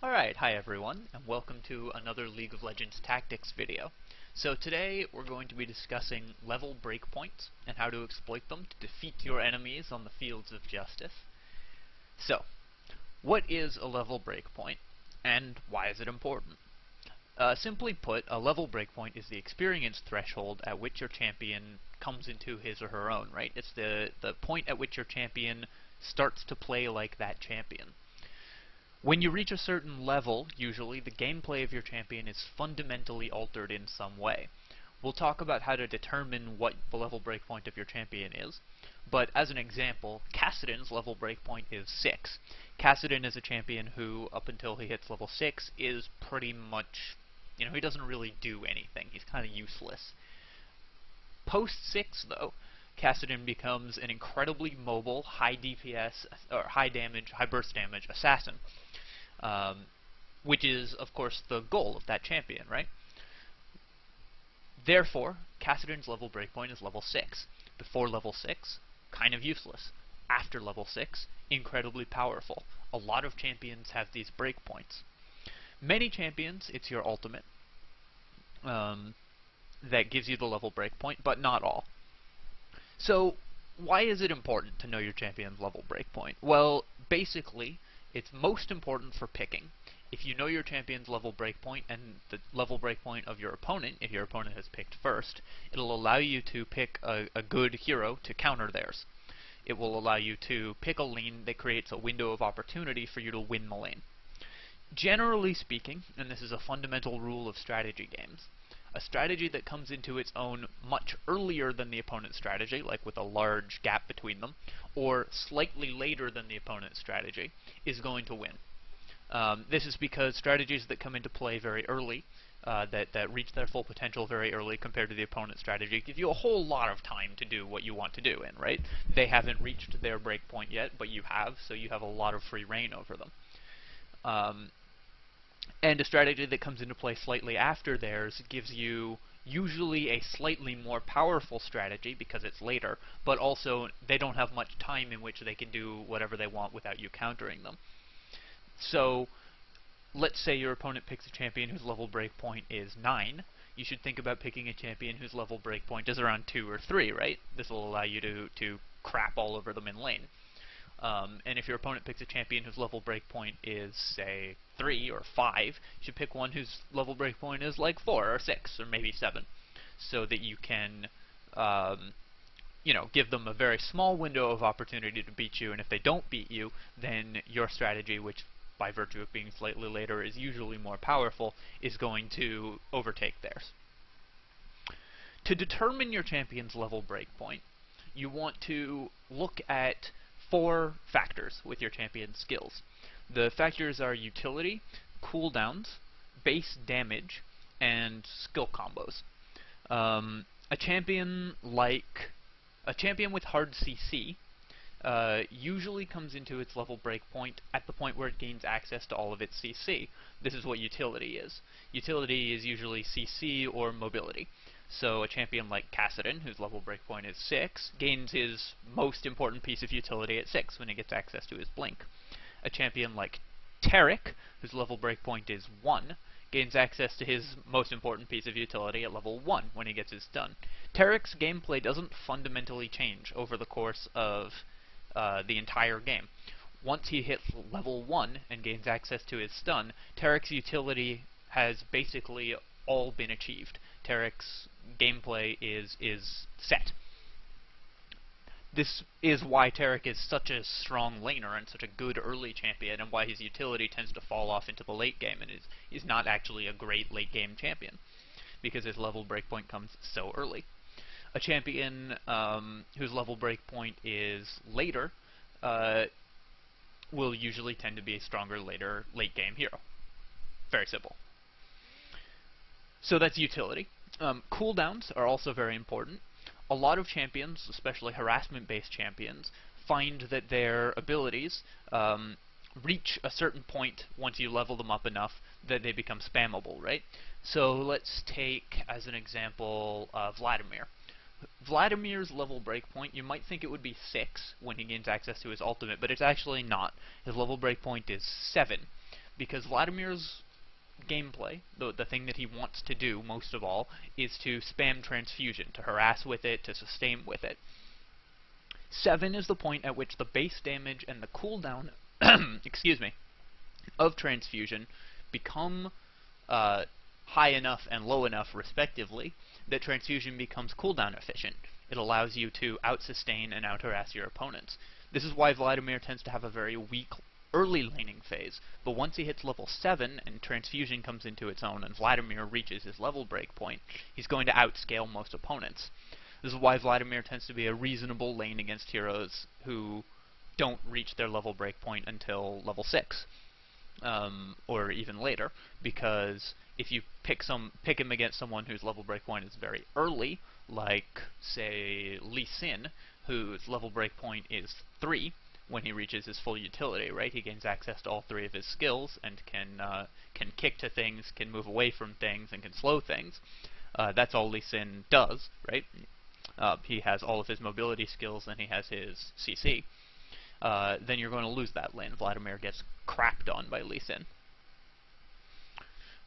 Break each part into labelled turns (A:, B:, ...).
A: Alright, hi everyone, and welcome to another League of Legends Tactics video. So today we're going to be discussing level breakpoints and how to exploit them to defeat your enemies on the fields of justice. So, what is a level breakpoint, and why is it important? Simply put, a level breakpoint is the experience threshold at which your champion comes into his or her own, right? It's the point at which your champion starts to play like that champion. When you reach a certain level, usually, the gameplay of your champion is fundamentally altered in some way. We'll talk about how to determine what the level breakpoint of your champion is, but as an example, Kassadin's level breakpoint is 6. Kassadin is a champion who, up until he hits level 6, is pretty much, he doesn't really do anything. He's kind of useless. Post 6, though, Kassadin becomes an incredibly mobile, high DPS, or high burst damage assassin. Which is, of course, the goal of that champion, right? Therefore, Kassadin's level breakpoint is level 6. Before level 6, kind of useless. After level 6, incredibly powerful. A lot of champions have these breakpoints. Many champions, it's your ultimate that gives you the level breakpoint, but not all. So, why is it important to know your champion's level breakpoint? Well, basically, it's most important for picking. If you know your champion's level breakpoint and the level breakpoint of your opponent, if your opponent has picked first, it'll allow you to pick a good hero to counter theirs. It will allow you to pick a lane that creates a window of opportunity for you to win the lane. Generally speaking, and this is a fundamental rule of strategy games, a strategy that comes into its own much earlier than the opponent's strategy, like with a large gap between them, or slightly later than the opponent's strategy, is going to win. This is because strategies that come into play very early, that reach their full potential very early compared to the opponent's strategy, give you a whole lot of time to do what you want to do in, right? They haven't reached their breakpoint yet, but you have, so you have a lot of free reign over them. And a strategy that comes into play slightly after theirs gives you usually a slightly more powerful strategy because it's later, but also they don't have much time in which they can do whatever they want without you countering them. So, let's say your opponent picks a champion whose level breakpoint is 9. You should think about picking a champion whose level breakpoint is around 2 or 3, right? This will allow you to crap all over them in lane. And if your opponent picks a champion whose level breakpoint is, say, 3 or 5, you should pick one whose level breakpoint is like 4 or 6 or maybe 7, so that you can, give them a very small window of opportunity to beat you, and if they don't beat you, then your strategy, which by virtue of being slightly later is usually more powerful, is going to overtake theirs. To determine your champion's level breakpoint, you want to look at 4 factors with your champion's skills. The factors are utility, cooldowns, base damage, and skill combos. A champion with hard CC usually comes into its level breakpoint at the point where it gains access to all of its CC. This is what utility is. Utility is usually CC or mobility. So a champion like Kassadin, whose level breakpoint is 6, gains his most important piece of utility at 6 when he gets access to his blink. A champion like Taric, whose level breakpoint is 1, gains access to his most important piece of utility at level 1 when he gets his stun. Taric's gameplay doesn't fundamentally change over the course of the entire game. Once he hits level 1 and gains access to his stun, Taric's utility has basically all been achieved. Taric's gameplay is set. This is why Taric is such a strong laner and such a good early champion, and why his utility tends to fall off into the late game and is not actually a great late game champion, because his level breakpoint comes so early. A champion whose level breakpoint is later will usually tend to be a stronger late game hero. Very simple. So that's utility. Cooldowns are also very important. A lot of champions, especially harassment-based champions, find that their abilities reach a certain point once you level them up enough that they become spammable, right? So let's take, as an example, Vladimir. Vladimir's level breakpoint, you might think it would be 6 when he gains access to his ultimate, but it's actually not. His level breakpoint is 7. because Vladimir's gameplay, the thing that he wants to do most of all, is to spam transfusion, to harass with it, to sustain with it. 7 is the point at which the base damage and the cooldown excuse me, of transfusion become high enough and low enough, respectively, that transfusion becomes cooldown efficient. It allows you to out-sustain and out-harass your opponents. This is why Vladimir tends to have a very weak early laning phase, but once he hits level 7 and transfusion comes into its own and Vladimir reaches his level breakpoint, he's going to outscale most opponents. This is why Vladimir tends to be a reasonable lane against heroes who don't reach their level breakpoint until level 6. Or even later, because if you pick him against someone whose level breakpoint is very early, like, say, Lee Sin, whose level breakpoint is 3 when he reaches his full utility, right? He gains access to all 3 of his skills and can kick to things, can move away from things, and can slow things. That's all Lee Sin does, right? He has all of his mobility skills and he has his CC. Then you're going to lose that lane. Vladimir gets crapped on by Lee Sin.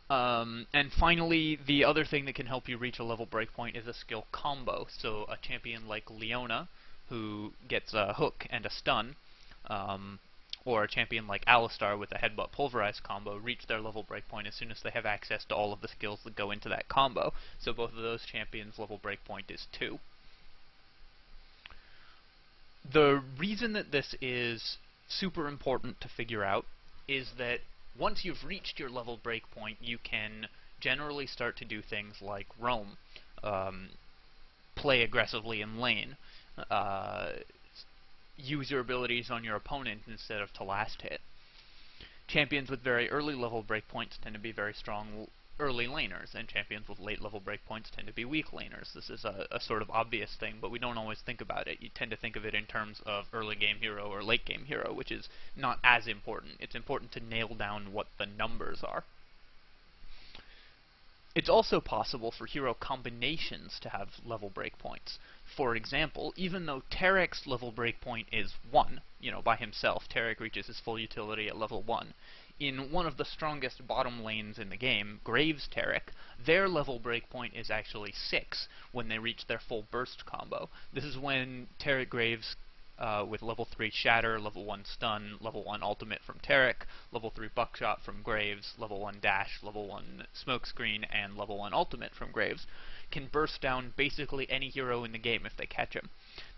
A: And finally, the other thing that can help you reach a level breakpoint is a skill combo. So a champion like Leona, who gets a hook and a stun, or a champion like Alistar with a headbutt pulverize combo, reach their level breakpoint as soon as they have access to all of the skills that go into that combo. So both of those champions' level breakpoint is 2. The reason that this is super important to figure out is that once you've reached your level breakpoint, you can generally start to do things like roam, play aggressively in lane, use your abilities on your opponent instead of to last hit. Champions with very early level breakpoints tend to be very strong early laners, and champions with late level breakpoints tend to be weak laners. This is a sort of obvious thing, but we don't always think about it. You tend to think of it in terms of early game hero or late game hero, which is not as important. It's important to nail down what the numbers are. It's also possible for hero combinations to have level breakpoints. For example, even though Tarek's level breakpoint is 1, by himself, Tarek reaches his full utility at level 1. In one of the strongest bottom lanes in the game, Graves Tarek, their level breakpoint is actually 6 when they reach their full burst combo. This is when Tarek Graves, with level 3 Shatter, level 1 Stun, level 1 Ultimate from Tarek, level 3 Buckshot from Graves, level 1 Dash, level 1 Smokescreen, and level 1 Ultimate from Graves, can burst down basically any hero in the game if they catch him.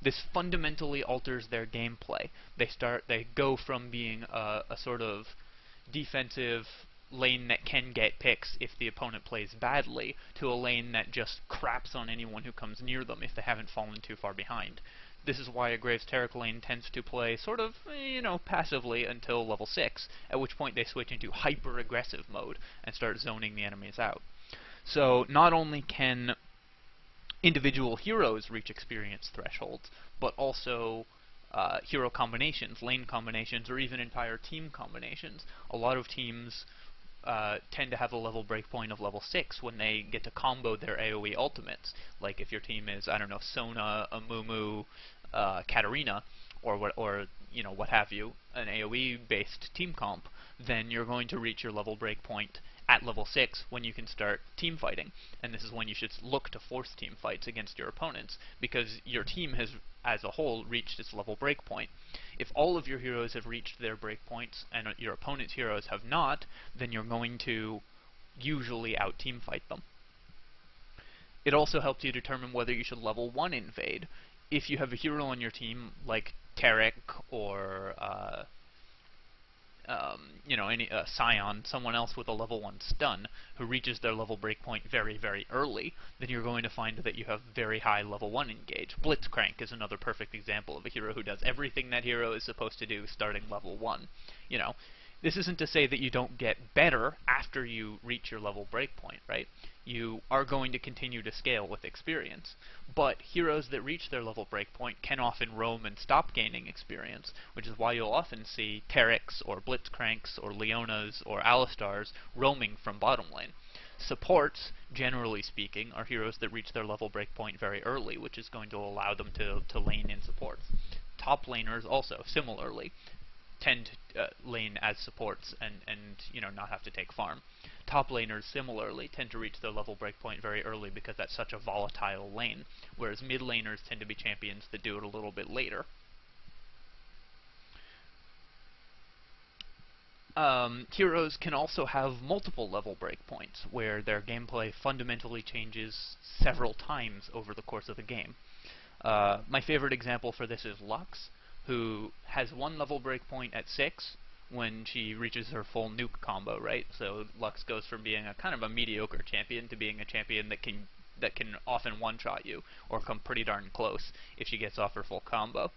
A: This fundamentally alters their gameplay. They go from being a sort of defensive lane that can get picks if the opponent plays badly, to a lane that just craps on anyone who comes near them if they haven't fallen too far behind. This is why a Graves Tarek lane tends to play sort of, passively until level 6, at which point they switch into hyper-aggressive mode and start zoning the enemies out. So not only can individual heroes reach experience thresholds, but also hero combinations, lane combinations, or even entire team combinations. A lot of teams tend to have a level breakpoint of level 6 when they get to combo their AoE ultimates. Like if your team is, Sona, Amumu, Katarina, or what have you, an AoE-based team comp, then you're going to reach your level breakpoint at level 6 when you can start team fighting. And this is when you should look to force team fights against your opponents, because your team has, as a whole, reached its level breakpoint. If all of your heroes have reached their breakpoints and your opponent's heroes have not, then you're going to usually out-team fight them. It also helps you determine whether you should level 1 invade. If you have a hero on your team like Tarek or any Scion, someone else with a level 1 stun, who reaches their level breakpoint very, very early, then you're going to find that you have very high level 1 engage. Blitzcrank is another perfect example of a hero who does everything that hero is supposed to do starting level 1. This isn't to say that you don't get better after you reach your level breakpoint, right? You are going to continue to scale with experience, but heroes that reach their level breakpoint can often roam and stop gaining experience, which is why you'll often see Tarek's or Blitzcrank's or Leona's or Alistar's roaming from bottom lane. Supports, generally speaking, are heroes that reach their level breakpoint very early, which is going to allow them to lane in supports. Top laners also, similarly. tend to lane as supports and not have to take farm. Top laners similarly tend to reach their level breakpoint very early because that's such a volatile lane, whereas mid laners tend to be champions that do it a little bit later. Heroes can also have multiple level breakpoints, where their gameplay fundamentally changes several times over the course of the game. My favorite example for this is Lux, who has one level breakpoint at 6 when she reaches her full nuke combo, right? So Lux goes from being a kind of a mediocre champion to being a champion that can often one-shot you, or come pretty darn close if she gets off her full combo.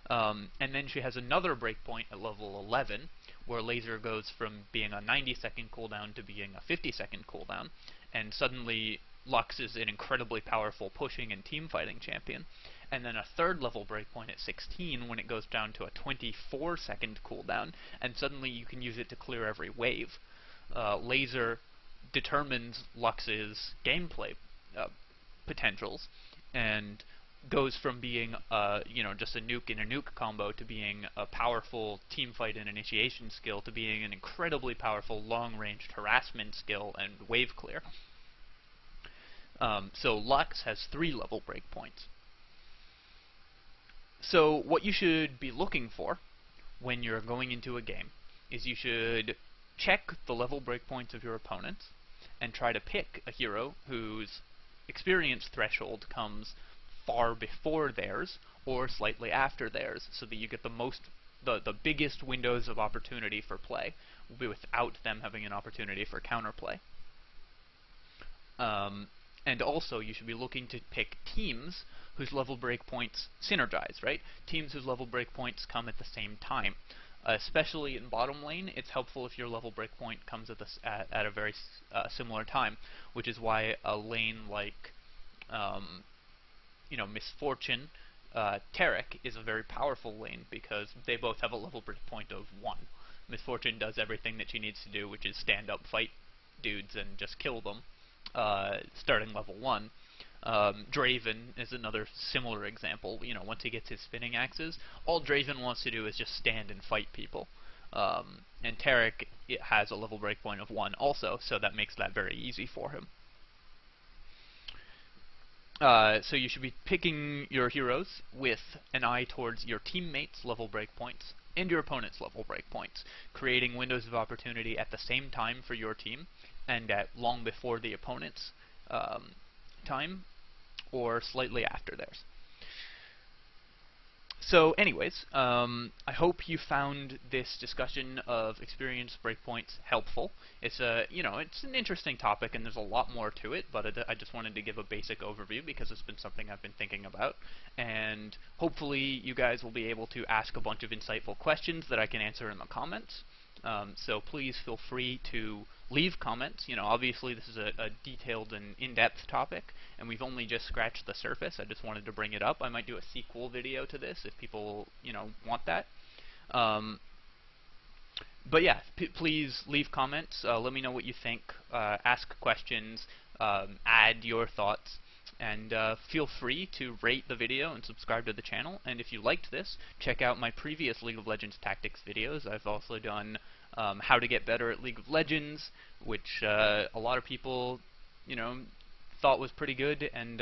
A: And then she has another breakpoint at level 11, where Laser goes from being a 90-second cooldown to being a 50-second cooldown, and suddenly Lux is an incredibly powerful pushing and team-fighting champion. And then a third level breakpoint at 16 when it goes down to a 24-second cooldown, and suddenly you can use it to clear every wave. Laser determines Lux's gameplay potentials, and goes from being just a nuke in a nuke combo to being a powerful teamfight and initiation skill to being an incredibly powerful long-ranged harassment skill and wave clear. So Lux has 3 level breakpoints. So what you should be looking for when you're going into a game is you should check the level breakpoints of your opponents and try to pick a hero whose experience threshold comes far before theirs or slightly after theirs, so that you get the biggest windows of opportunity for play without them having an opportunity for counterplay. And also, you should be looking to pick teams whose level breakpoints synergize, right? Teams whose level breakpoints come at the same time. Especially in bottom lane, it's helpful if your level breakpoint comes at a very similar time, which is why a lane like Misfortune, Taric is a very powerful lane because they both have a level breakpoint of 1. Misfortune does everything that she needs to do, which is stand up, fight dudes, and just kill them, starting level 1. Draven is another similar example. Once he gets his spinning axes, all Draven wants to do is just stand and fight people. And Taric has a level breakpoint of 1 also, so that makes that very easy for him. So you should be picking your heroes with an eye towards your teammates' level breakpoints and your opponent's level breakpoints, creating windows of opportunity at the same time for your team and at long before the opponent's time, or slightly after theirs. So anyways, I hope you found this discussion of experience breakpoints helpful. It's it's an interesting topic and there's a lot more to it, but I just wanted to give a basic overview because it's been something I've been thinking about, and hopefully you guys will be able to ask a bunch of insightful questions that I can answer in the comments. So please feel free to leave comments. Obviously this is a detailed and in-depth topic, and we've only just scratched the surface. I just wanted to bring it up. I might do a sequel video to this if people, want that. But yeah, please leave comments. Let me know what you think. Ask questions. Add your thoughts. And feel free to rate the video and subscribe to the channel. And if you liked this, check out my previous League of Legends tactics videos. I've also done how to get better at League of Legends, which a lot of people, thought was pretty good, and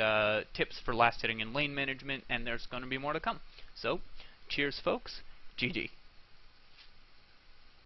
A: tips for last hitting and lane management, and there's going to be more to come. So, cheers folks, GG.